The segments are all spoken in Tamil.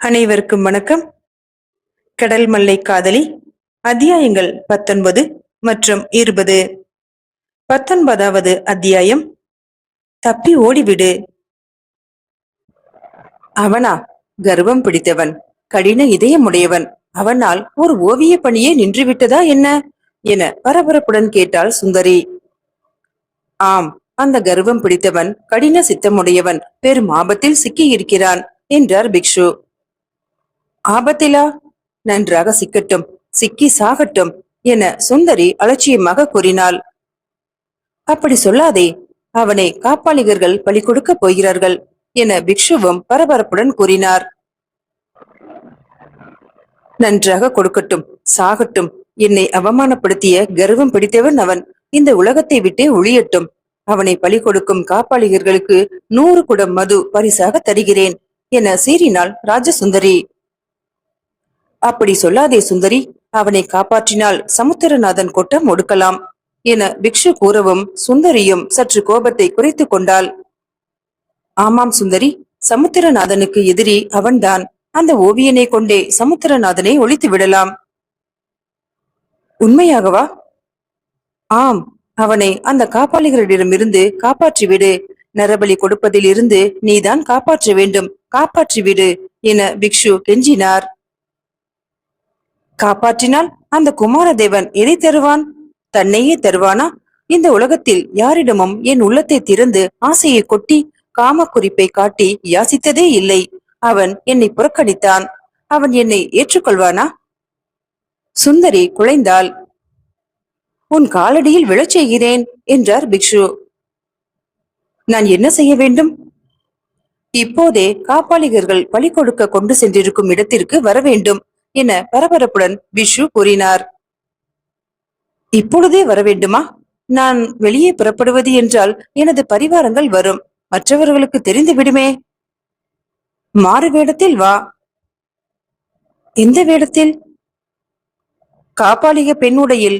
அனைவருக்கும் வணக்கம். கடல் மல்லை காதலி அத்தியாயங்கள் 19 மற்றும் 20. 19வது அத்தியாயம், தப்பி ஓடிவிடு. அவனா கர்வம் பிடித்தவன், கடின இதயமுடையவன், அவனால் ஒரு ஓவிய பணியே நின்றுவிட்டதா என்ன என பரபரப்புடன் கேட்டாள் சுந்தரி. ஆம், அந்த கர்வம் பிடித்தவன் கடின சித்தமுடையவன் பெரும் ஆபத்தில் சிக்கியிருக்கிறான் என்றார் பிக்ஷு. ஆபத்திலா? நன்றாக சிக்கட்டும், சிக்கி சாகட்டும் என சுந்தரி அலட்சியமாக கூறினாள். அப்படி சொல்லாதே, அவனை காப்பாளிகர்கள் பலி கொடுக்க போகிறார்கள் என பிக்ஷுவும் பரபரப்புடன் கூறினார். நன்றாக கொடுக்கட்டும், சாகட்டும். என்னை அவமானப்படுத்திய கர்வம் பிடித்தவன் அவன். இந்த உலகத்தை விட்டே ஒழியட்டும். அவனை பலி கொடுக்கும் காப்பாளிகர்களுக்கு 100 குடம் மது பரிசாக தருகிறேன் என சீறினாள் ராஜசுந்தரி. அப்படி சொல்லாதே சுந்தரி, அவனை காப்பாற்றினால் சமுத்திரநாதன் கொட்டம் ஒடுக்கலாம் என பிக்ஷு கூறவும் சுந்தரியும் சற்று கோபத்தை குறைத்துக் கொண்டாள். ஆமாம் சுந்தரி, சமுத்திரநாதனுக்கு எதிரி அவன்தான். அந்த ஓவியனை கொண்டே சமுத்திரநாதனை ஒழித்து விடலாம். உண்மையாகவா? ஆம், அவனை அந்த காப்பாளிகளிடமிருந்து காப்பாற்றிவிடு. நரபலி கொடுப்பதில் இருந்து நீதான் காப்பாற்ற வேண்டும். காப்பாற்றிவிடு என பிக்ஷு கெஞ்சினார். காப்பாற்றினால் அந்த குமாரதேவன் எதை தருவான்? தன்னையே தருவானா? இந்த உலகத்தில் யாரிடமும் என் உள்ளத்தை திறந்து ஆசையை கொட்டி காம குறிப்பை காட்டி யாசித்ததே இல்லை. அவன் என்னை புறக்கணித்தான். அவன் என்னை ஏற்றுக்கொள்வானா? சுந்தரி குழைந்தாள். உன் காலடியில் விழச் செய்கிறேன் என்றார் பிக்ஷு. நான் என்ன செய்ய வேண்டும்? இப்போதே காப்பாளிகர்கள் பலி கொடுக்க கொண்டு சென்றிருக்கும் இடத்திற்கு வர வேண்டும் என பரபரப்புடன் பிக்ஷு கூறினார். இப்பொழுதே வர வேண்டுமா? நான் வெளியே புறப்படுவது என்றால் எனது பரிவாரங்கள் வரும். மற்றவர்களுக்கு தெரிந்து விடுமே. மாறு வேடத்தில் வா. எந்த வேடத்தில்? காப்பாளிக பெண்ணுடையில்.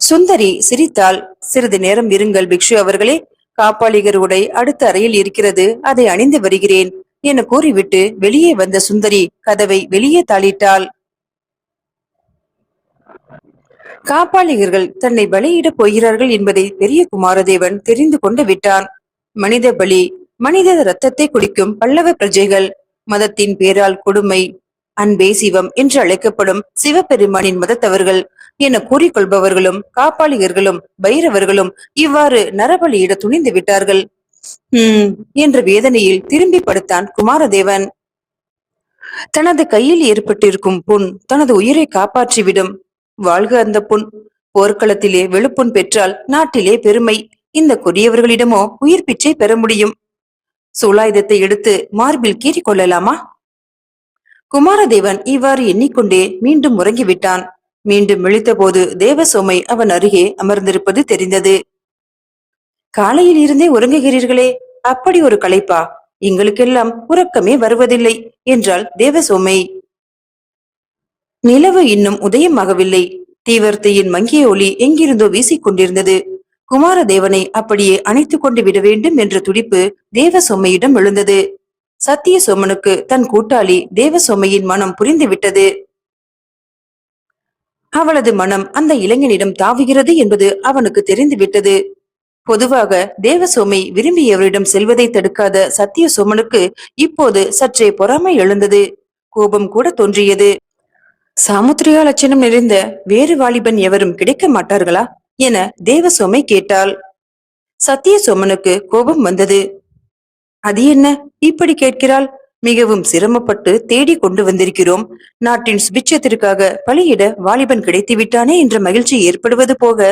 சுந்தரி சிரித்தாள். சிறிது நேரம் இருங்கள் பிக்ஷு அவர்களே, காப்பாளிகர் உடை அடுத்த அறையில் இருக்கிறது, அதை அணிந்து வருகிறேன் என கூறிவிட்டு வெளியே வந்த சுந்தரி கதவை வெளியே தாளிட்டாள். காப்பாளிகர்கள் தன்னை பலியிடப் போகிறார்கள் என்பதை பெரிய குமாரதேவன் தெரிந்து கொண்டு விட்டான். மனித பலி, மனித ரத்தத்தை குடிக்கும் பல்லவ பிரஜைகள், மதத்தின் பேரால் கொடுமை, அன்பே சிவம் என்று அழைக்கப்படும் சிவபெருமானின் மதத்தவர்கள் என கூறிக்கொள்பவர்களும் காப்பாளிகர்களும் பைரவர்களும் இவ்வாறு நரபலியிட துணிந்து விட்டார்கள். என்ற வேதனையில் திரும்பி படுத்தான் குமாரதேவன். தனது கையில் ஏற்பட்டிருக்கும் புண் தனது உயிரை காப்பாற்றிவிடும். வாழ்க அந்த புண். போர்க்களத்திலே வெளுப்புண் பெற்றால் நாட்டிலே பெருமை. இந்த கொடியவர்களிடமோ உயிர் பிச்சை பெற முடியும். சூலாயுதத்தை எடுத்து மார்பில் கீறி கொள்ளலாமா? குமாரதேவன் இவ்வாறு எண்ணிக்கொண்டே மீண்டும் உறங்கிவிட்டான். மீண்டும் விழித்த போது தேவசோமை அவன் அருகே அமர்ந்திருப்பது தெரிந்தது. காலையில் இருந்தே உறங்குகிறீர்களே, அப்படி ஒரு களைப்பா? எங்களுக்கெல்லாம் உறக்கமே வருவதில்லை என்றாள் தேவசோமை. நிலவு இன்னும் உதயமாகவில்லை. தீவர்த்தியின் மங்கிய ஒளி எங்கிருந்தோ வீசிக்கொண்டிருந்தது. குமாரதேவனை அப்படியே அணைத்துக் கொண்டு விட வேண்டும் என்ற துடிப்பு தேவசோமையிடம் எழுந்தது. சத்திய சோமனுக்கு தன் கூட்டாளி தேவசோமையின் மனம் புரிந்துவிட்டது. அவளது மனம் அந்த இளைஞனிடம் தாவுகிறது என்பது அவனுக்கு தெரிந்துவிட்டது. பொதுவாக தேவசோமை விரும்பியவரிடம் செல்வதை தடுக்காத சத்திய சோமனுக்கு இப்போது சற்றே பொறாமை எழுந்தது. கோபம் கூட தோன்றியது. சாமுத்திரியா லட்சணம் நிறைந்த வேறு வாலிபன் எவரும் கிடைக்க மாட்டார்களா என தேவசோமை கேட்டாள். சத்திய சோமனுக்கு கோபம் வந்தது. அது என்ன இப்படி கேட்கிறாள்? மிகவும் சிரமப்பட்டு தேடி கொண்டு வந்திருக்கிறோம். நாட்டின் சுபிட்சத்திற்காக பலியிட வாலிபன் கிடைத்து விட்டானே என்ற மகிழ்ச்சி ஏற்படுவது போக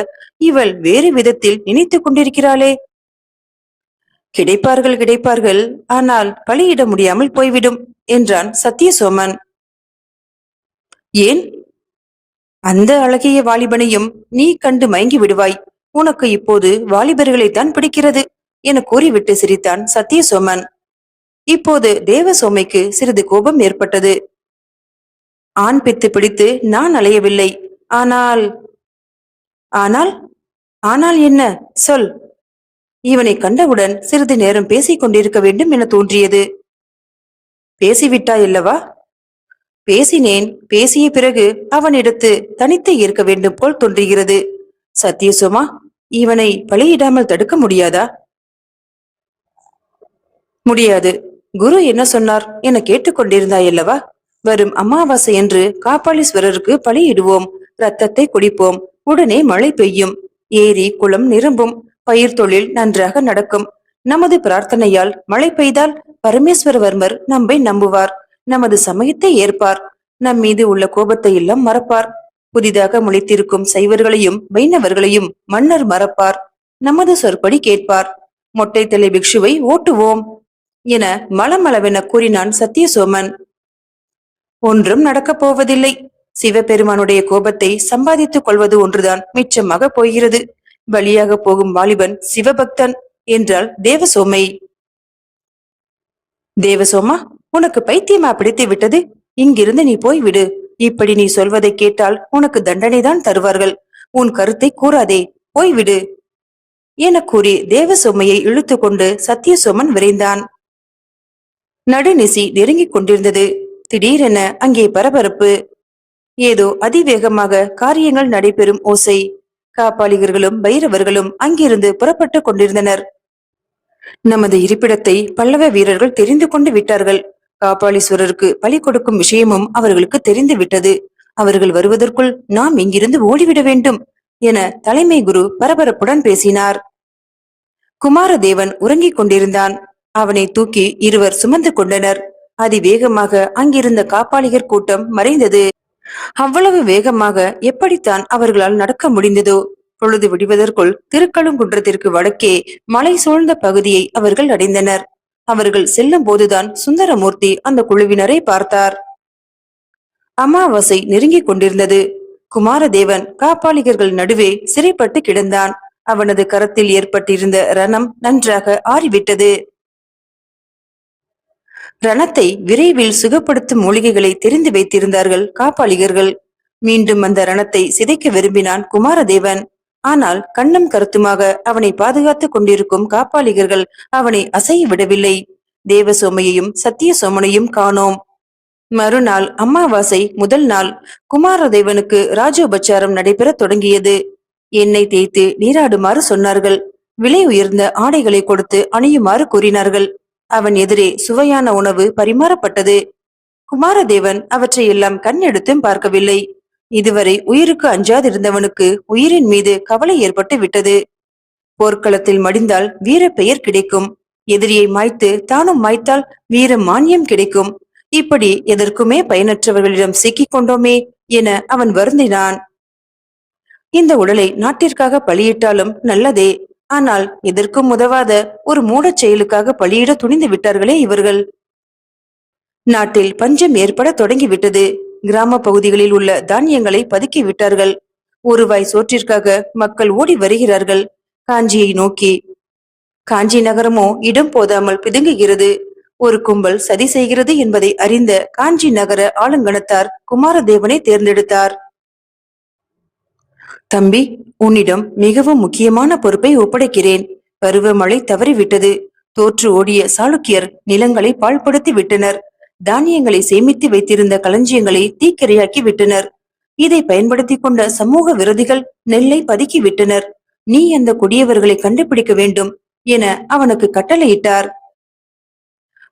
இவள் வேறு விதத்தில் நினைத்துக் கொண்டிருக்கிறாளே. கிடைப்பார்கள் கிடைப்பார்கள், ஆனால் பலியிட முடியாமல் போய்விடும் என்றான் சத்தியசோமன். ஏன்? அந்த அழகிய வாலிபனையும் நீ கண்டு மயங்கி விடுவாய். உனக்கு இப்போது வாலிபர்களைத்தான் பிடிக்கிறது என கூறிவிட்டு சிரித்தான் சத்தியசோமன். இப்போது தேவசோமைக்கு சிறிது கோபம் ஏற்பட்டது. ஆண் பித்து பிடித்து நான் அலையவில்லை. ஆனால் ஆனால் ஆனால் என்ன சொல். இவனை கண்டவுடன் சிறிது நேரம் பேசிக் கொண்டிருக்க வேண்டும் என தோன்றியது. பேசிவிட்டாயல்லவா? பேசினேன். பேசிய பிறகு அவனிடத்து தனித்து இருக்க வேண்டும் போல் தோன்றுகிறது. சத்தியசோமா, இவனை பலியிடாமல் தடுக்க முடியாதா? முடியாது. குரு என்ன சொன்னார் என கேட்டுக்கொண்டிருந்தாயல்லவா? வரும் அமாவாசை என்று காப்பாளீஸ்வரருக்கு பலியிடுவோம். ரத்தத்தை குடிப்போம். உடனே மழை பெய்யும். ஏரி குளம் நிரம்பும். பயிர் தொழில் நன்றாக நடக்கும். நமது பிரார்த்தனையால் மழை பெய்தால் பரமேஸ்வரவர்மர் நம்மை நம்புவார். நமது சமயத்தை ஏற்பார். நம் மீது உள்ள கோபத்தை எல்லாம் மறப்பார். புதிதாக முளைத்திருக்கும் சைவர்களையும் வைணவர்களையும் மன்னர் மறப்பார். நமது சொற்படி கேட்பார். மொட்டை தலை பிக்ஷுவை ஓட்டுவோம் என மளமளவென கூறினான் சத்தியசோமன். ஒன்றும் நடக்கப் போவதில்லை. சிவபெருமானுடைய கோபத்தை சம்பாதித்துக் கொள்வது ஒன்றுதான் மிச்சமாக போகிறது. பலியாக போகும் வாலிபன் சிவபக்தன் என்றாள் தேவசோமை. தேவசோமா, உனக்கு பைத்தியமா பிடித்து விட்டது? இங்கிருந்து நீ போய்விடு. இப்படி நீ சொல்வதை கேட்டால் உனக்கு தண்டனைதான் தருவார்கள். உன் கருத்தை கூறாதே, போய்விடு என கூறி தேவசோமையை இழுத்து கொண்டு சத்தியசோமன் விரைந்தான். நடுநிசி நெருங்கிக் கொண்டிருந்தது. திடீரென அங்கே பரபரப்பு. ஏதோ அதிவேகமாக காரியங்கள் நடைபெறும் ஓசை. காப்பாளிகர்களும் பைரவர்களும் அங்கிருந்து புறப்பட்டு கொண்டிருந்தனர். நமது இருப்பிடத்தை பல்லவ வீரர்கள் தெரிந்து கொண்டு விட்டார்கள். காப்பாளீஸ்வரருக்கு பலி கொடுக்கும் விஷயமும் அவர்களுக்கு தெரிந்து விட்டது. அவர்கள் வருவதற்குள் நாம் இங்கிருந்து ஓடிவிட வேண்டும் என தலைமை குரு பரபரப்புடன் பேசினார். குமாரதேவன் உறங்கிக் கொண்டிருந்தான். அவனை தூக்கி இருவர் சுமந்து கொண்டனர். அதிவேகமாக அங்கிருந்த காப்பாளிகர் கூட்டம் மறைந்தது. அவ்வளவு வேகமாக எப்படித்தான் அவர்களால் நடக்க முடிந்ததோ? பொழுது விடுவதற்குள் திருக்கழுங்குன்றத்திற்கு வடக்கே மலை சூழ்ந்த பகுதியை அவர்கள் அடைந்தனர். அவர்கள் செல்லும் போதுதான் சுந்தரமூர்த்தி அந்த குழுவினரை பார்த்தார். அமாவாசை நெருங்கிக் கொண்டிருந்தது. குமாரதேவன் காப்பாளிகர்கள் நடுவே சிறைப்பட்டு கிடந்தான். அவனது கரத்தில் ஏற்பட்டிருந்த ரணம் நன்றாக ஆறிவிட்டது. ரணத்தை விரைவில் சுகப்படுத்தும் மூலிகைகளை தெரிந்து வைத்திருந்தார்கள் காப்பாளிகர்கள். மீண்டும் அந்த ரணத்தை சிதைக்க விரும்பினான் குமாரதேவன். ஆனால் கண்ணும் கருத்துமாக அவனை பாதுகாத்துக் கொண்டிருக்கும் காப்பாளிகர்கள் அவனை அசைய விடவில்லை. தேவசோமையையும் சத்தியசோமனையும் காணோம். மறுநாள் அமாவாசை முதல் நாள் குமாரதேவனுக்கு ராஜோபச்சாரம் நடைபெற தொடங்கியது. எண்ணெய் தேய்த்து நீராடுமாறு சொன்னார்கள். விலை உயர்ந்த ஆடைகளை கொடுத்து அணியுமாறு கூறினார்கள். அவன் எதிரே சுவையான உணவு பரிமாறப்பட்டது. குமாரதேவன் அவற்றையெல்லாம் கண் எடுத்தும் பார்க்கவில்லை. இதுவரை உயிருக்கு அஞ்சாதிருந்தவனுக்கு உயிரின் மீது கவலை ஏற்பட்டு விட்டது. போர்க்களத்தில் மடிந்தால் வீர பெயர் கிடைக்கும். எதிரியை மாய்த்து தானும் மாய்த்தால் வீர மானியம் கிடைக்கும். இப்படி எதற்குமே பயனற்றவர்களிடம் சிக்கிக் கொண்டோமே என அவன் வருந்தினான். இந்த உடலை நாட்டிற்காக பலியிட்டாலும் நல்லதே. ஆனால் எதற்கும் உதவாத ஒரு மூடச் செயலுக்காக பலியிட துணிந்து விட்டார்களே இவர்கள். நாட்டில் பஞ்சம் ஏற்பட தொடங்கிவிட்டது. கிராம பகுதிகளில் உள்ள தானியங்களை பதுக்கி விட்டார்கள். ஒரு வாய் சோற்றிற்காக மக்கள் ஓடி வருகிறார்கள் காஞ்சியை நோக்கி. காஞ்சி நகரமோ இடம் போதாமல் பிதுங்குகிறது. ஒரு கும்பல் சதி செய்கிறது என்பதை அறிந்த காஞ்சி நகர ஆளுங்கணத்தார் குமாரதேவனை தேர்ந்தெடுத்தார். தம்பி, உன்னிடம் மிகவும் முக்கியமான பொறுப்பை ஒப்படைக்கிறேன். பருவமழை தவறிவிட்டது. தோற்று ஓடிய சாளுக்கியர் நிலங்களை பாழ்படுத்தி விட்டனர். தானியங்களை சேமித்து வைத்திருந்த களஞ்சியங்களை தீக்கிரையாக்கி விட்டனர். இதை பயன்படுத்தி கொண்ட சமூக விரோதிகள் நெல்லை பதுக்கி விட்டனர். நீ அந்த கொடியவர்களை கண்டுபிடிக்க வேண்டும் என அவனுக்கு கட்டளையிட்டார்.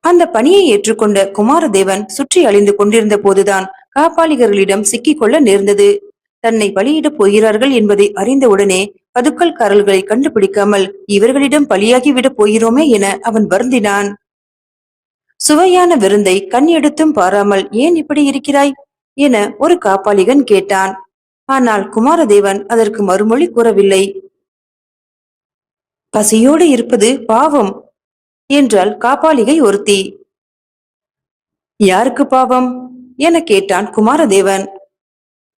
அந்த பணியை ஏற்றுக்கொண்ட குமாரதேவன் சுற்றி அழிந்து கொண்டிருந்த போதுதான் காப்பாளிகர்களிடம் சிக்கிக்கொள்ள நேர்ந்தது. தன்னை பலியிடப் போகிறார்கள் என்பதை அறிந்தவுடனே பதுக்கல்காரர்களை கண்டுபிடிக்காமல் இவர்களிடம் பலியாகிவிடப் போகிறோமே என அவன் வருந்தினான். சுவையான விருந்தை கண் எடுத்தும் பாராமல் ஏன் இப்படி இருக்கிறாய் என ஒரு காப்பாளிகன் கேட்டான். ஆனால் குமாரதேவன் அதற்கு மறுமொழி கூறவில்லை. பசியோடு இருப்பது பாவம் என்றாள் காப்பாளிகை ஒருத்தி. யாருக்கு பாவம் என கேட்டான் குமாரதேவன்.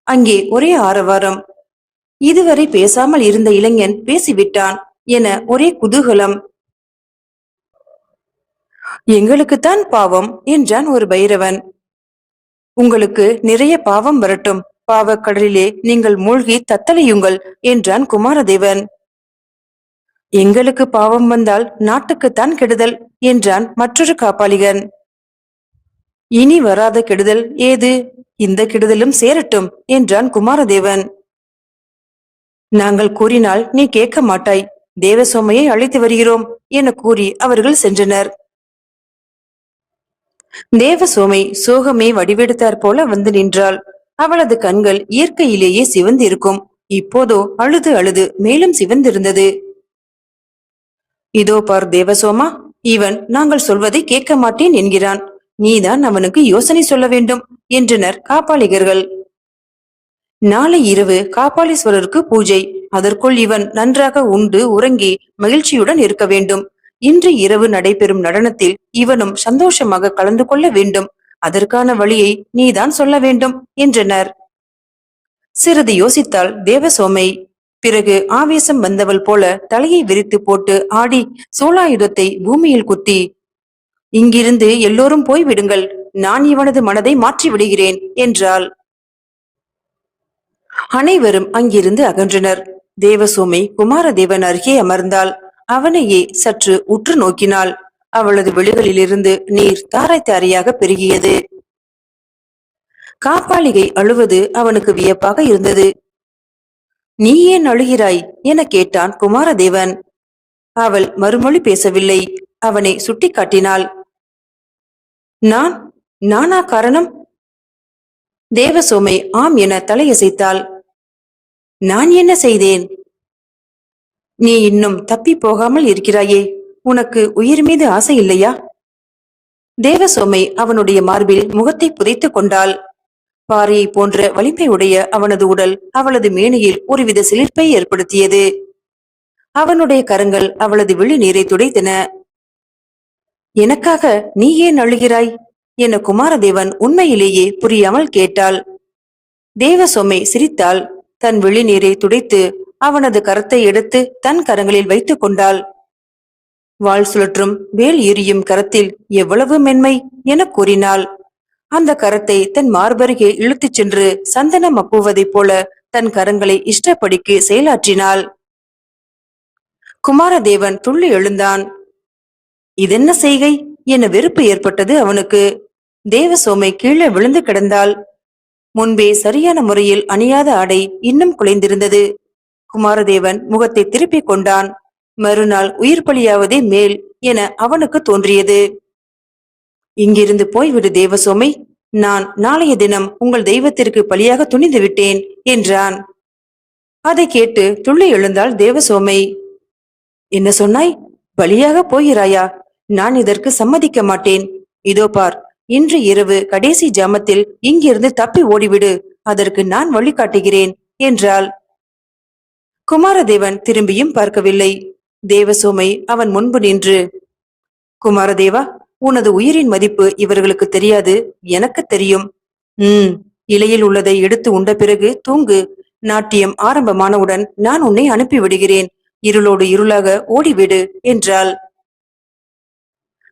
அங்கே ஒரே ஆரவாரம். இதுவரை பேசாமல் இருந்த இளைஞன் பேசிவிட்டான் என ஒரே குதூகலம். எங்களுக்குத்தான் பாவம் என்றான் ஒரு பைரவன். உங்களுக்கு நிறைய பாவம் வரட்டும். பாவக்கடலிலே நீங்கள் மூழ்கி தத்தளியுங்கள் என்றான் குமாரதேவன். எங்களுக்கு பாவம் வந்தால் நாட்டுக்குத்தான் கெடுதல் என்றான் மற்றொரு காப்பாளிகன். இனி வராத கெடுதல் ஏது? இந்த கெடுதலும் சேரட்டும் என்றான் குமாரதேவன். நாங்கள் கூறினால் நீ கேட்க மாட்டாய். தேவசோமையை அழைத்து வருகிறோம் என கூறி அவர்கள் சென்றனர். தேவசோமை சோகமே வடிவெடுத்தாற் போல வந்து நின்றாள். அவளது கண்கள் இயற்கையிலேயே சிவந்திருக்கும். இப்போதோ அழுது அழுது மேலும் சிவந்திருந்தது. இதோ பார் தேவசோமா, இவன் நாங்கள் சொல்வதை கேட்க மாட்டேன் என்கிறான். நீதான் அவனுக்கு யோசனை சொல்ல வேண்டும் என்றனர் காப்பாளிகர்கள். நாளை இரவு காப்பாளீஸ்வரருக்கு பூஜை. அதற்குள் இவன் நன்றாக உண்டு உறங்கி மகிழ்ச்சியுடன் இருக்க வேண்டும். இன்று இரவு நடைபெறும் நடனத்தில் இவனும் சந்தோஷமாக கலந்து கொள்ள வேண்டும். அதற்கான வழியை நீதான் சொல்ல வேண்டும் என்றனர். சிறிது யோசித்தாள் தேவசோமை. பிறகு ஆவேசம் வந்தவள் போல தலையை விரித்து போட்டு ஆடி சோளாயுதத்தை பூமியில் குத்தி, இங்கிருந்து எல்லோரும் போய்விடுங்கள், நான் இவனது மனதை மாற்றி விடுகிறேன் என்றாள். அனைவரும் அங்கிருந்து அகன்றனர். தேவசோமை குமாரதேவன் அருகே அமர்ந்தாள். அவனையே சற்று உற்று நோக்கினாள். அவளது விழிகளிலிருந்து நீர் தாரை தாரையாக பெருகியது. காப்பாளிகை அழுவது அவனுக்கு வியப்பாக இருந்தது. நீ ஏன் அழுகிறாய் என கேட்டான் குமாரதேவன். அவள் மறுமொழி பேசவில்லை. அவனை சுட்டி காட்டினாள். நானா காரணம்? தேவசோமை ஆம் என தலையசைத்தாள். நான் என்ன செய்தேன்? நீ இன்னும் தப்பி போகாமல் இருக்கிறாயே, உனக்கு உயிர் மீது ஆசை இல்லையா? தேவசோமை அவனுடைய மார்பில் முகத்தை புதைத்துக் கொண்டாள். பாறையை போன்ற வலிமை உடைய அவனது உடல் அவளது மேனியில் ஒருவித சிலிர்ப்பை ஏற்படுத்தியது. அவனுடைய கரங்கள் அவளது விழி நீரை துடைத்தன. எனக்காக நீ ஏன் அழுகிறாய் என குமாரதேவன் உண்மையிலேயே புரியாமல் கேட்டாள். தேவசோமை சிரித்தாள். தன் விழி நீரை துடைத்து அவனது கரத்தை எடுத்து தன் கரங்களில் வைத்துக் கொண்டாள். வாள் சுழற்றும் வேல் எரியும் கரத்தில் எவ்வளவு மென்மை என கூறினாள். அந்த கரத்தை தன் மார்பருகே இழுத்துச் சென்று சந்தனம் அப்புவதைப் போல தன் கரங்களை இஷ்டப்படிக்கு செயலாற்றினாள். குமாரதேவன் துள்ளி எழுந்தான். இதென்ன செய்கை என வெறுப்பு ஏற்பட்டது அவனுக்கு. தேவசோமை கீழே விழுந்து கிடந்தாள். முன்பே சரியான முறையில் அணியாத ஆடை இன்னும் குலைந்திருந்தது. குமாரதேவன் முகத்தை திருப்பிக் கொண்டான். மறுநாள் உயிர் பலியாவதே மேல் என அவனுக்கு தோன்றியது. இங்கிருந்து போய்விடு தேவசோமை, நான் நாளைய தினம் உங்கள் தெய்வத்திற்கு பலியாக துணிந்து விட்டேன் என்றான். அதை கேட்டு துள்ளி எழுந்தாள் தேவசோமை. என்ன சொன்னாய்? பலியாக போகிறாயா? நான் இதற்கு சம்மதிக்க மாட்டேன். இதோ பார், இன்று இரவு கடைசி ஜாமத்தில் இங்கிருந்து தப்பி ஓடிவிடு, அதற்கு நான் வழிகாட்டுகிறேன் என்றாள். குமாரதேவன் திரும்பியும் பார்க்கவில்லை. தேவசோமை அவன் முன்பு நின்று, குமாரதேவா, உனது உயிரின் மதிப்பு இவர்களுக்கு தெரியாது, எனக்கு தெரியும். இலையில் உள்ளதை எடுத்து உண்ட பிறகு தூங்கு. நாட்டியம் ஆரம்பமானவுடன் நான் உன்னை அனுப்பிவிடுகிறேன். இருளோடு இருளாக ஓடிவிடு என்றாள்.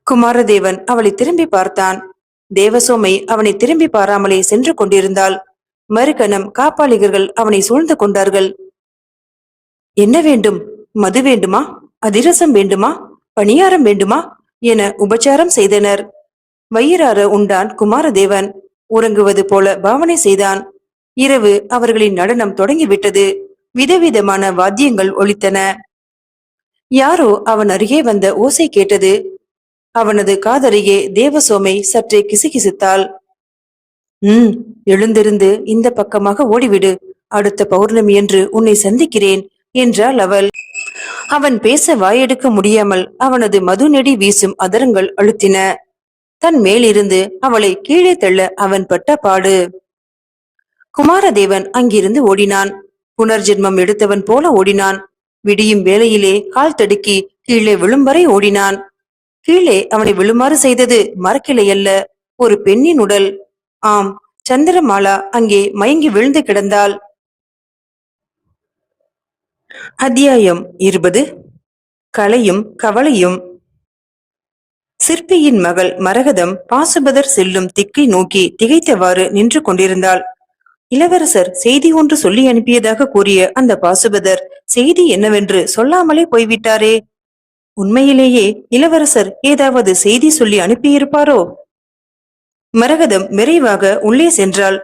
குமாரதேவன் அவளை திரும்பி பார்த்தான். தேவசோமை அவனை திரும்பி பாராமலே சென்று கொண்டிருந்தாள். மறுகணம் காப்பாளிகர்கள் அவனை சூழ்ந்து கொண்டார்கள். என்ன வேண்டும்? மது வேண்டுமா? அதிரசம் வேண்டுமா? பணியாரம் வேண்டுமா என உபச்சாரம் செய்தனர். வயிறார உண்டான் குமாரதேவன். உறங்குவது போல பாவனை செய்தான். இரவு அவர்களின் நடனம் தொடங்கிவிட்டது. விதவிதமான வாத்தியங்கள் ஒலித்தன. யாரோ அவன் அருகே வந்த ஓசை கேட்டது. அவனது காதருகே தேவசோமை சற்றே கிசுகிசுத்தாள். எழுந்திருந்து இந்த பக்கமாக ஓடிவிடு, அடுத்த பௌர்ணமி என்று உன்னை சந்திக்கிறேன் என்றாள் அவள். அவன் பேச வாயெடுக்க முடியாமல் அவனது மது நெடி வீசும் அதரங்கள் அழுத்தின. தன் மேலிருந்து அவளை கீழே தள்ள அவன் பட்ட பாடு. குமாரதேவன் அங்கிருந்து ஓடினான். புனர்ஜென்மம் எடுத்தவன் போல ஓடினான். விடியும் வேளையிலே கால் தடுக்கி கீழே விழும் வரை ஓடினான். கீழே அவனை விழுமாறு செய்தது மரக்கிளை அல்ல, ஒரு பெண்ணின் உடல். ஆம், சந்திரமாலா அங்கே மயங்கி விழுந்து கிடந்தாள். அத்தியாயம் 20. கலையும் கவலையும். சிற்பியின் மகள் மரகதம் பாசுபதர் செல்லும் திக்கை நோக்கி திகைத்தவாறு நின்று கொண்டிருந்தாள். இளவரசர் செய்தி ஒன்று சொல்லி அனுப்பியதாக கூறிய அந்த பாசுபதர் செய்தி என்னவென்று சொல்லாமலே போய்விட்டாரே. உண்மையிலேயே இளவரசர் ஏதாவது செய்தி சொல்லி அனுப்பியிருப்பாரோ? மரகதம் விரைவாக உள்ளே சென்றாள்.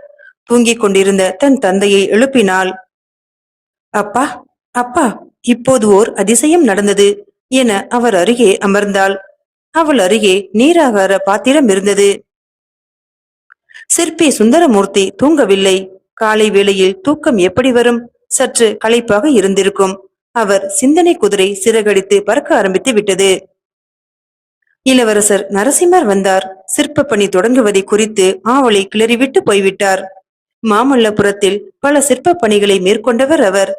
தூங்கிக் கொண்டிருந்த தன் தந்தையை எழுப்பினாள். அப்பா, அப்பா, இப்போது ஓர் அதிசயம் நடந்தது என அவர் அருகே அமர்ந்தாள். அவள் அருகே நீராகார பாத்திரம் இருந்தது. சிற்பி சுந்தரமூர்த்தி தூங்கவில்லை. காலை வேளையில் தூக்கம் எப்படி வரும்? சற்று களைப்பாக இருந்திருக்கும். அவர் சிந்தனை குதிரை சிறகடித்து பறக்க ஆரம்பித்து விட்டது. இளவரசர் நரசிம்மர் வந்தார். சிற்ப பணி தொடங்குவதை குறித்து ஆவலை கிளறிவிட்டு போய்விட்டார். மாமல்லபுரத்தில் பல சிற்ப பணிகளை மேற்கொண்டவர் அவர்.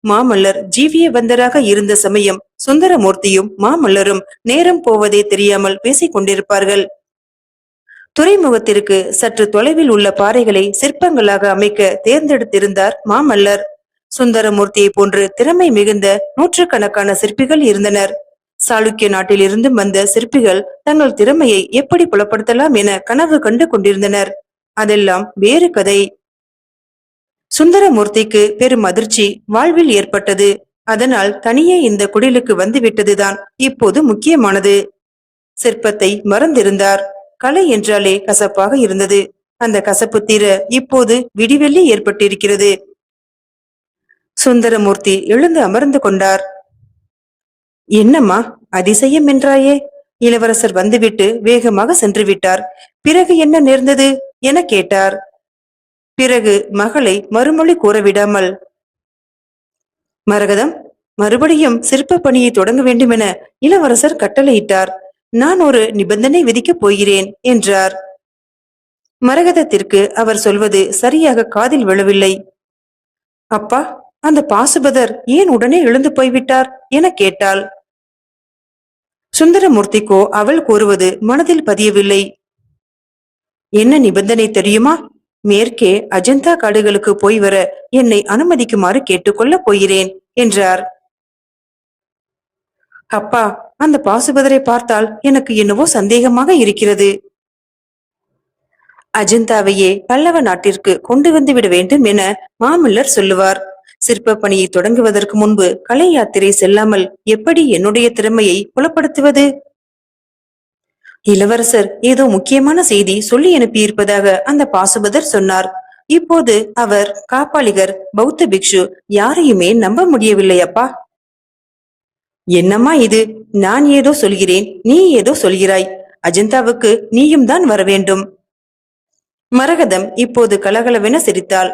மாமல்லர் ஜீவிய வந்தராக இருந்த சமயம் சுந்தரமூர்த்தியும் மாமல்லரும் நேரம் போவதே தெரியாமல் பேசிக் கொண்டிருப்பார்கள். துறைமுகத்திற்கு சற்று தொலைவில் உள்ள பாறைகளை சிற்பங்களாக அமைக்க தேர்ந்தெடுத்திருந்தார் மாமல்லர். சுந்தரமூர்த்தியை போன்று திறமை மிகுந்த நூற்றுக்கணக்கான சிற்பிகள் இருந்தனர். சாளுக்கிய நாட்டிலிருந்து வந்த சிற்பிகள் தங்கள் திறமையை எப்படி புலப்படுத்தலாம் என கனவு கண்டு கொண்டிருந்தனர். அதெல்லாம் வேறு கதை. சுந்தரமூர்த்திக்கு பெரும் அதிர்ச்சி வாழ்வில் ஏற்பட்டது. அதனால் தனியே இந்த குடிலுக்கு வந்துவிட்டதுதான் இப்போது முக்கியமானது. சிற்பத்தை மறந்திருந்தார். கலை என்றாலே கசப்பாக இருந்தது. அந்த கசப்பு தீர இப்போது விடிவெள்ளி ஏற்பட்டிருக்கிறது. சுந்தரமூர்த்தி எழுந்து அமர்ந்து கொண்டார். என்னம்மா அதிசயம் என்றாயே? இளவரசர் வந்துவிட்டு வேகமாக சென்று விட்டார். பிறகு என்ன நேர்ந்தது என கேட்டார். பிறகு மகளை மறுமொழி கூறவிடாமல், மரகதம், மறுபடியும் சிற்ப பணியை தொடங்க வேண்டும் என இளவரசர் கட்டளையிட்டார். நான் ஒரு நிபந்தனை விதிக்கப் போகிறேன் என்றார். மரகதத்திற்கு அவர் சொல்வது சரியாக காதில் விழவில்லை. அப்பா, அந்த பாசுபதர் ஏன் உடனே எழுந்து போய்விட்டார் என கேட்டாள். சுந்தரமூர்த்திக்கோ அவள் கூறுவது மனதில் பதியவில்லை. என்ன நிபந்தனை தெரியுமா? மேற்கே அஜந்தா காடுகளுக்கு போய் வர என்னை அனுமதிக்குமாறு கேட்டுக்கொள்ள போகிறேன் என்றார். அப்பா, அந்த பாசுபதரை பார்த்தால் எனக்கு என்னவோ சந்தேகமாக இருக்கிறது. அஜந்தாவையே பல்லவ நாட்டிற்கு கொண்டு வந்து விட வேண்டும் என மாமல்லர் சொல்லுவார். சிற்ப பணியை தொடங்குவதற்கு முன்பு கலை யாத்திரை செல்லாமல் எப்படி என்னுடைய திறமையை புலப்படுத்துவது? இளவரசர் ஏதோ முக்கியமான செய்தி சொல்லி அனுப்பியிருப்பதாக அந்த பாசுபதர் சொன்னார். இப்போது அவர் காப்பாளிகர், பௌத்த பிக்ஷு, யாரையுமே நம்ப முடியவில்லை அப்பா. என்னம்மா இது? நான் ஏதோ சொல்கிறேன், நீ ஏதோ சொல்கிறாய். அஜந்தாவுக்கு நீயும் தான் வர வேண்டும். மரகதம் இப்போது கலகலவென சிரித்தாள்.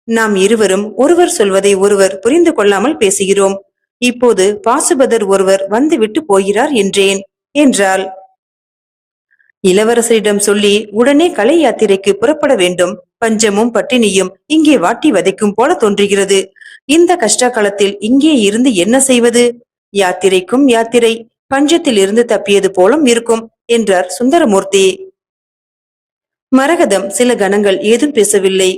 நாம் இருவரும் ஒருவர் சொல்வதை ஒருவர் புரிந்து கொள்ளாமல் பேசுகிறோம். இப்போது பாசுபதர் ஒருவர் வந்து விட்டு போகிறார் என்றேன் என்றாள். இளவரசரிடம் சொல்லி உடனே கலை யாத்திரைக்கு புறப்பட வேண்டும். பஞ்சமும் பட்டினியும் இங்கே வாட்டி வதைக்கும் போல தோன்றுகிறது. இந்த கஷ்ட காலத்தில் இங்கே இருந்து என்ன செய்வது? யாத்திரைக்கும் யாத்திரை, பஞ்சத்தில் இருந்து தப்பியது போலும் இருக்கும் என்றார் சுந்தரமூர்த்தி. மரகதம் சில கணங்கள் ஏதும் பேசவில்லை.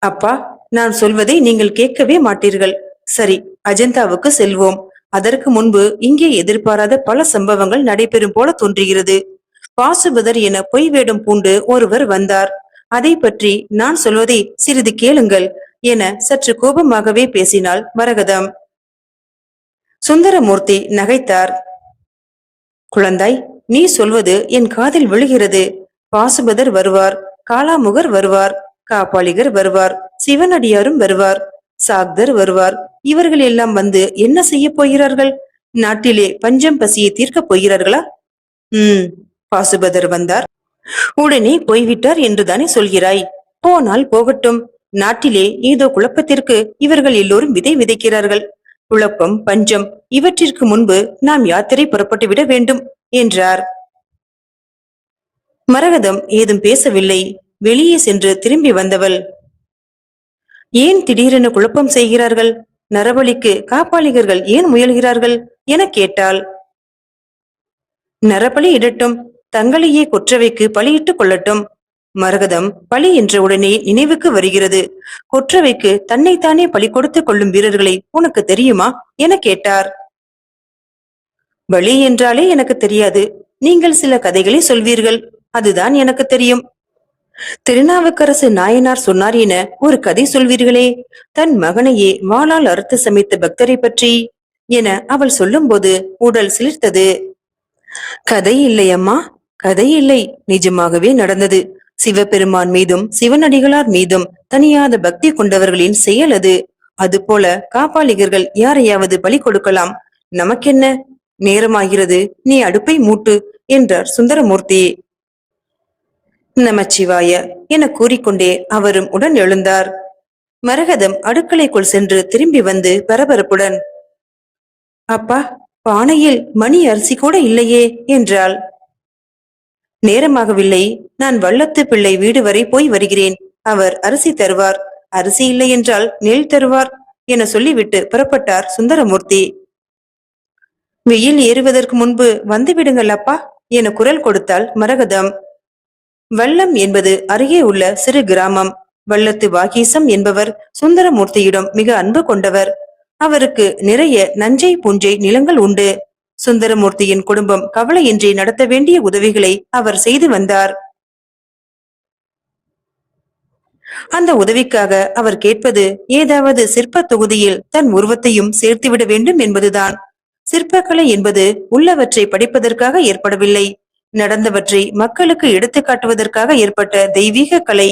அப்பா, நான் சொல்வதை நீங்கள் கேட்கவே மாட்டீர்கள். சரி, அஜந்தாவுக்கு செல்வோம். அதற்கு முன்பு இங்கே எதிர்பாராத பல சம்பவங்கள் நடைபெறும் போல தோன்றுகிறது. பாசுபதர் என பொய் வேடம் பூண்டு ஒருவர் வந்தார். அதை பற்றி நான் சொல்வதை சிறிது கேளுங்கள் என சற்று கோபமாகவே பேசினாள் மரகதம். சுந்தரமூர்த்தி நகைத்தார். குழந்தாய், நீ சொல்வது என் காதில் விழுகிறது. பாசுபதர் வருவார், காலாமுகர் வருவார், காப்பாளிகர் வருவார், சிவனடியாரும் வருவார், சாக்தர் வருவார். இவர்கள் எல்லாம் வந்து என்ன செய்ய போகிறார்கள்? நாட்டிலே பஞ்சம் பசியை தீர்க்கப் போகிறார்களா? பாசுபதர் வந்தார், உடனே போய்விட்டார் என்றுதானே சொல்கிறாய்? போனால் போகட்டும். நாட்டிலே ஏதோ குழப்பத்திற்கு இவர்கள் எல்லோரும் விதை விதைக்கிறார்கள். குழப்பம், பஞ்சம் இவற்றிற்கு முன்பு நாம் யாத்திரை புறப்பட்டு விட வேண்டும் என்றார். மரகதம் ஏதும் பேசவில்லை. வெளியே சென்று திரும்பி வந்தவள், ஏன் திடீரென குழப்பம் செய்கிறார்கள்? நரபலிக்கு காப்பாளிகர்கள் ஏன் முயல்கிறார்கள் என கேட்டாள். நரபலி இடட்டும், தங்களையே கொற்றவைக்கு பலியிட்டுக் கொள்ளட்டும். மரகதம், பலி என்ற உடனே நினைவுக்கு வருகிறது. கொற்றவைக்கு தன்னைத்தானே பலி கொடுத்துக் கொள்ளும் வீரர்களை உனக்கு தெரியுமா என கேட்டார். பலி என்றாலே எனக்கு தெரியாது. நீங்கள் சில கதைகளை சொல்வீர்கள், அதுதான் எனக்கு தெரியும். திருநாவுக்கரசு நாயனார் சொன்னார் என ஒரு கதை சொல்வீர்களே, தன் மகனையே வாளால் அறுத்து சமைத்த பக்தரை பற்றி என அவள் சொல்லும் போது உடல் சிலிர்த்தது. கதை இல்லையம்மா, கதை இல்லை, நிஜமாகவே நடந்தது. சிவபெருமான் மீதும் சிவனடிகளார் மீதும் தனியாத பக்தி கொண்டவர்களின் செயல் அது. அதுபோல காப்பாளிகர்கள் யாரையாவது பலி கொடுக்கலாம். நமக்கென்ன? நேரமாகிறது, நீ அடுப்பை மூட்டு என்றார் சுந்தரமூர்த்தி. நமச்சிவாய என கூறிக்கொண்டே அவரும் உடன் எழுந்தார். மரகதம் அடுக்கலைக்குள் சென்று திரும்பி வந்து பரபரப்புடன், அப்பா, பானையில் மணி அரிசி கூட இல்லையே என்றாள். நேரமாகவில்லை, நான் வல்லத்து பிள்ளை வீடு வரை போய் வருகிறேன். அவர் அரிசி தருவார். அரிசி இல்லை என்றால் நெல் தருவார் என சொல்லிவிட்டு புறப்பட்டார் சுந்தரமூர்த்தி. வெயில் ஏறுவதற்கு முன்பு வந்து விடுங்கள் அப்பா என குரல் கொடுத்தாள் மரகதம். வல்லம் என்பது அருகே உள்ள சிறு கிராமம். வல்லத்து வாகீசம் என்பவர் சுந்தரமூர்த்தியிடம் மிக அன்பு கொண்டவர். அவருக்கு நிறைய நஞ்சை பூஞ்சை நிலங்கள் உண்டு. சுந்தரமூர்த்தியின் குடும்பம் கவலையின்றி நடத்த வேண்டிய உதவிகளை அவர் செய்து வந்தார். அந்த உதவிக்காக அவர் கேட்பது ஏதாவது சிற்ப தொகுதியில் தன் உருவத்தையும் சேர்த்துவிட வேண்டும் என்பதுதான். சிற்பக்கலை என்பது உள்ளவற்றை படிப்பதற்காக ஏற்படவில்லை, நடந்தவற்றை மக்களுக்கு எடுத்து காட்டுவதற்காக ஏற்பட்ட தெய்வீக கலை.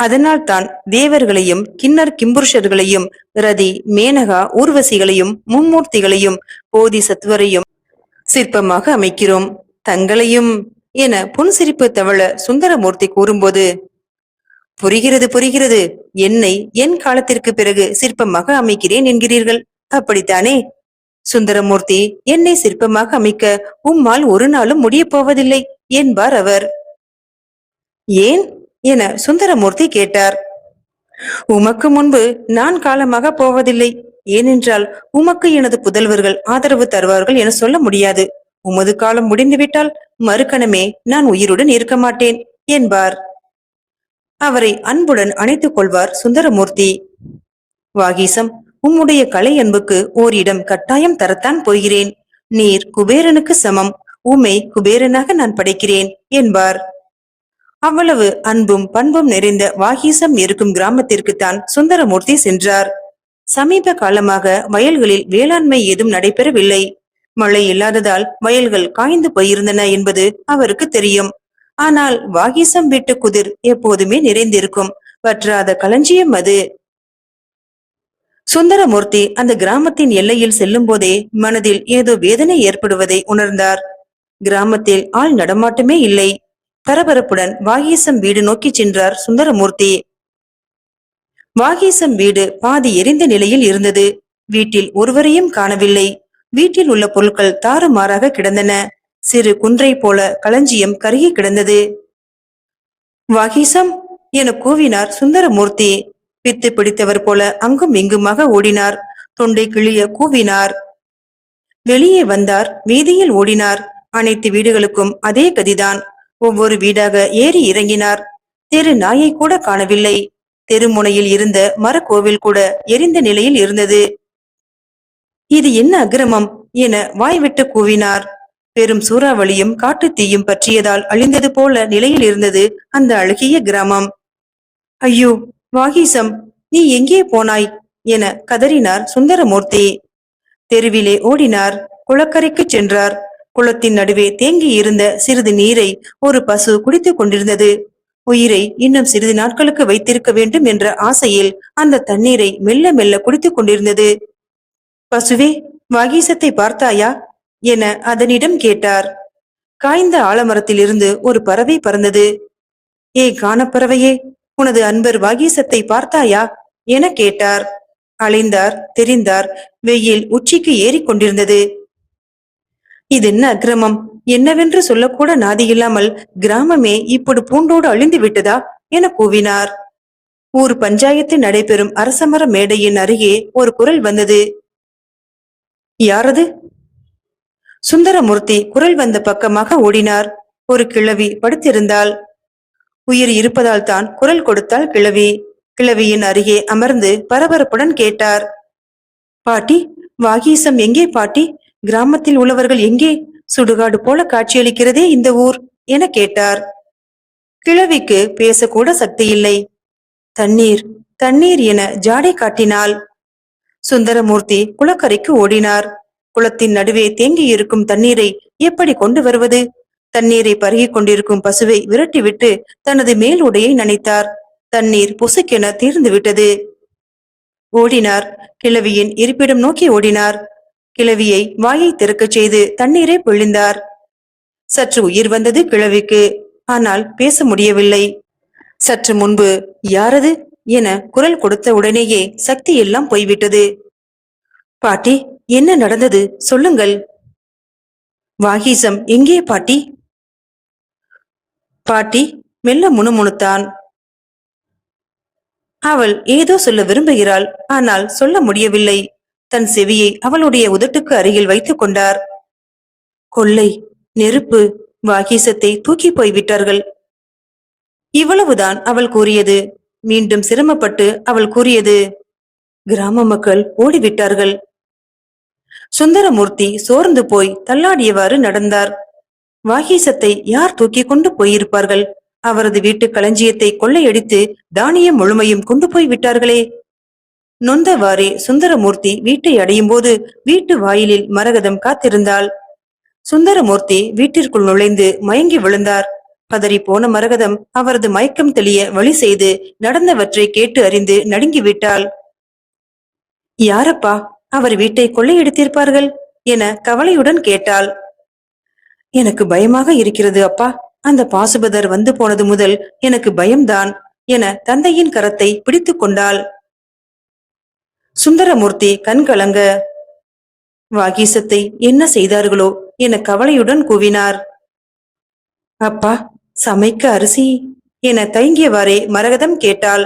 அதனால் தான் தேவர்களையும் கிண்ணர் கிம்புருஷர்களையும் ரதி மேனகா ஊர்வசிகளையும் மும்மூர்த்திகளையும் போதி சத்துவரையும் சிற்பமாக அமைக்கிறோம். தங்களையும் என புன்சிரிப்பு தவழ சுந்தரமூர்த்தி கூறும்போது, புரிகிறது புரிகிறது, என்னை என் காலத்திற்கு பிறகு சிற்பமாக அமைக்கிறேன் என்கிறீர்கள், அப்படித்தானே? சுந்தரமூர்த்தி, என்னை சிற்பமாக அமைக்க உம்மால் ஒரு நாளும் முடிய போவதில்லை என்பார் அவர். ஏன் என சுந்தரமூர்த்தி கேட்டார். உமக்கு முன்பு நான் காலமாக போவதில்லை. ஏனென்றால் உமக்கு எனது புதல்வர்கள் ஆதரவு தருவார்கள் என சொல்ல முடியாது. உமது காலம் முடிந்துவிட்டால் மறுகணமே நான் உயிருடன் இருக்க மாட்டேன் என்பார். அவரை அன்புடன் அணைத்துக் கொள்வார் சுந்தரமூர்த்தி. வாகீசம், உம்முடைய கலை அன்புக்கு ஓரிடம் கட்டாயம் தரத்தான் போகிறேன். நீர் குபேரனுக்கு சமம். உம்மை குபேரனாக நான் படைக்கிறேன் என்பார். அவ்வளவு அன்பும் பண்பும் நிறைந்த வாகீசம் இருக்கும் கிராமத்திற்குத்தான் சுந்தரமூர்த்தி சென்றார். சமீப காலமாக வயல்களில் வேளாண்மை ஏதும் நடைபெறவில்லை. மழை இல்லாததால் வயல்கள் காய்ந்து போயிருந்தன என்பது அவருக்கு தெரியும். ஆனால் வாகீசம் வீட்டு குதிர் எப்போதுமே நிறைந்திருக்கும் வற்றாத களஞ்சியம் அது. சுந்தரமூர்த்தி அந்த கிராமத்தின் எல்லையில் செல்லும் போதே மனதில் ஏதோ வேதனை ஏற்படுவதை உணர்ந்தார். கிராமத்தில் ஆள் நடமாட்டமே இல்லை. பரபரப்புடன் வாகீசம் வீடு நோக்கி சென்றார் சுந்தரமூர்த்தி. வாகீசம் வீடு பாதி எரிந்த நிலையில் இருந்தது. வீட்டில் ஒருவரையும் காணவில்லை. வீட்டில் உள்ள பொருட்கள் தாறுமாறாக கிடந்தன. சிறு குன்றை போல களஞ்சியம் கருகி கிடந்தது. வாகீசம் என கூவினார் சுந்தரமூர்த்தி. பித்து பிடித்தவர் போல அங்கும் இங்குமாக ஓடினார். தொண்டை கிழிய கூவினார். வெளியே வந்தார். வீதியில் ஓடினார். அனைத்து வீடுகளுக்கும் அதே கதிதான். ஒவ்வொரு வீடாக ஏறி இறங்கினார். தெரு நாயை கூட காணவில்லை. தெருமுனையில் இருந்த மரக்கோவில் கூட எரிந்த நிலையில் இருந்தது. இது என்ன அக்கிரமம் என வாய்விட்டு கூவினார். பெரும் சூறாவளியும் காட்டு தீயும் பற்றியதால் அழிந்தது போல நிலையில் இருந்தது அந்த அழகிய கிராமம். ஐயோ வாகீசம், நீ எங்கே போனாய் என கதறினார் சுந்தரமூர்த்தி. தெருவிலே ஓடினார். குளக்கரைக்கு சென்றார். குளத்தின் நடுவே தேங்கி இருந்த சிறிது நீரை ஒரு பசு குடித்துக் கொண்டிருந்தது. உயிரை இன்னும் சிறிது நாட்களுக்கு வைத்திருக்க வேண்டும் என்ற ஆசையில் அந்த தண்ணீரை மெல்ல மெல்ல குடித்துக் கொண்டிருந்தது. பசுவே, வாகீசத்தை பார்த்தாயா என அதனிடம் கேட்டார். காய்ந்த ஆலமரத்திலிருந்து ஒரு பறவை பறந்தது. ஏ காணப்பறவையே, உனது அன்பர் வாகீசத்தை பார்த்தாயா என கேட்டார். அலைந்தார், தெரிந்தார். வெயில் உச்சிக்கு ஏறி கொண்டிருந்தது. இது என்ன அக்கிரமம், என்னவென்று சொல்லக்கூட நாதியில்லாமல் கிராமமே இப்படி பூண்டோடு அழிந்து விட்டதா என கூவினார். ஊர் பஞ்சாயத்து நடைபெறும் அரசமர மேடையின் அருகே ஒரு குரல் வந்தது. யாரது? சுந்தரமூர்த்தி குரல் வந்த பக்கமாக ஓடினார். ஒரு கிழவி படுத்திருந்தாள். உயிர் இருப்பதால் தான் குரல் கொடுத்தாள் கிழவி. கிழவியின் அருகே அமர்ந்து பரபரப்புடன் கேட்டார். பாட்டி, வாகீசம் எங்கே பாட்டி? கிராமத்தில் உள்ளவர்கள் எங்கே? சுடுகாடு போல காட்சியளிக்கிறதே இந்த ஊர் என கேட்டார். கிழவிக்கு பேசக்கூட சக்தி இல்லை. தண்ணீர் தண்ணீர் என ஜாடை காட்டினாள். சுந்தரமூர்த்தி குளக்கரைக்கு ஓடினார். குளத்தின் நடுவே தேங்கி இருக்கும் தண்ணீரை எப்படி கொண்டு வருவது? தண்ணீரை பருகிக் கொண்டிருக்கும் பசுவை விரட்டிவிட்டு தனது மேல் உடையை நனைத்தார். தண்ணீர் பொசுக்கென தீர்ந்து விட்டது. ஓடினார். கிழவியின் இருப்பிடம் நோக்கி ஓடினார். கிழவியை வாயை திறக்கச் செய்து தண்ணீரை பொழிந்தார். சற்று உயிர் வந்தது கிழவிக்கு. ஆனால் பேச முடியவில்லை. சற்று முன்பு யாரது என குரல் கொடுத்த உடனேயே சக்தி எல்லாம் போய்விட்டது. பாட்டி, என்ன நடந்தது சொல்லுங்கள். வாகீசம் எங்கே பாட்டி? பாட்டி மெல்ல முணுமுணுத்தான். அவள் ஏதோ சொல்ல விரும்புகிறாள். ஆனால் சொல்ல முடியவில்லை. தன் செவியை அவளுடைய உதட்டுக்கு அருகில் வைத்துக் கொண்டார். கொள்ளை, நெருப்பு, வாகீசத்தை தூக்கி போய்விட்டார்கள். இவ்வளவுதான் அவள் கூறியது. மீண்டும் சிரமப்பட்டு அவள் கூறியது, கிராம மக்கள் ஓடிவிட்டார்கள். சுந்தரமூர்த்தி சோர்ந்து போய் தள்ளாடியவாறு நடந்தார். வாகீசத்தை யார் தூக்கி கொண்டு போயிருப்பார்கள்? அவரது வீட்டு களஞ்சியத்தை கொள்ளையடித்து தானியம் முழுமையும் கொண்டு போய் விட்டார்களே. நொந்தவாறே சுந்தரமூர்த்தி வீட்டை அடையும் போது வீட்டு வாயிலில் மரகதம் காத்திருந்தாள். சுந்தரமூர்த்தி வீட்டிற்குள் நுழைந்து மயங்கி விழுந்தார். பதறி போன மரகதம் அவரது மயக்கம் தெளிய வழி செய்து நடந்தவற்றை கேட்டு அறிந்து நடுங்கிவிட்டாள். யாரப்பா அவர் வீட்டை கொள்ளையடித்திருப்பார்கள் என கவலையுடன் கேட்டாள். எனக்கு பயமாக இருக்கிறது அப்பா. அந்த பாசுபதர் வந்து போனது முதல் எனக்கு பயம்தான் என தந்தையின் கரத்தை பிடித்து கொண்டாள். சுந்தரமூர்த்தி கண் கலங்க, வாகீசத்தை என்ன செய்தார்களோ என கவலையுடன் கூவினார். அப்பா, சமைக்க அரிசி என தயங்கியவாறே மரகதம் கேட்டாள்.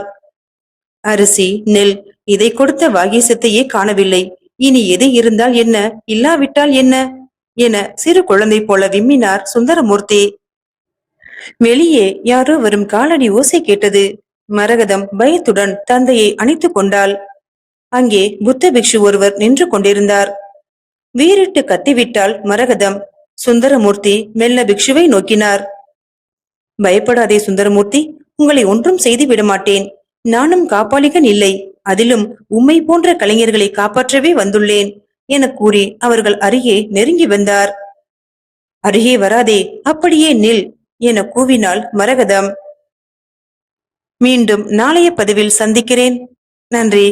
அரிசி, நெல், இதை கொடுத்த வாகீசத்தையே காணவில்லை. இனி எது இருந்தால் என்ன, இல்லாவிட்டால் என்ன என சிறு குழந்தை போல விம்மினார் சுந்தரமூர்த்தி. வெளியே யாரோ வரும் காலடி ஓசை கேட்டது. மரகதம் பயத்துடன் தந்தையை அணைத்துக் கொண்டாள். அங்கே புத்த பிக்ஷு ஒருவர் நின்று கொண்டிருந்தார். வீறிட்டு கத்திவிட்டாள் மரகதம். சுந்தரமூர்த்தி மெல்ல பிக்ஷுவை நோக்கினார். பயப்படாதே சுந்தரமூர்த்தி, உங்களை ஒன்றும் செய்து விடமாட்டேன். நானும் காப்பாளிகன் இல்லை. அதிலும் உம்மை போன்ற கலைஞர்களை காப்பாற்றவே வந்துள்ளேன் என கூறி அவர்கள் அருகே நெருங்கி வந்தார். அருகே வராதே, அப்படியே நில் என கூவினாள் மரகதம். மீண்டும் நாளைய பதிவில் சந்திக்கிறேன். நன்றி.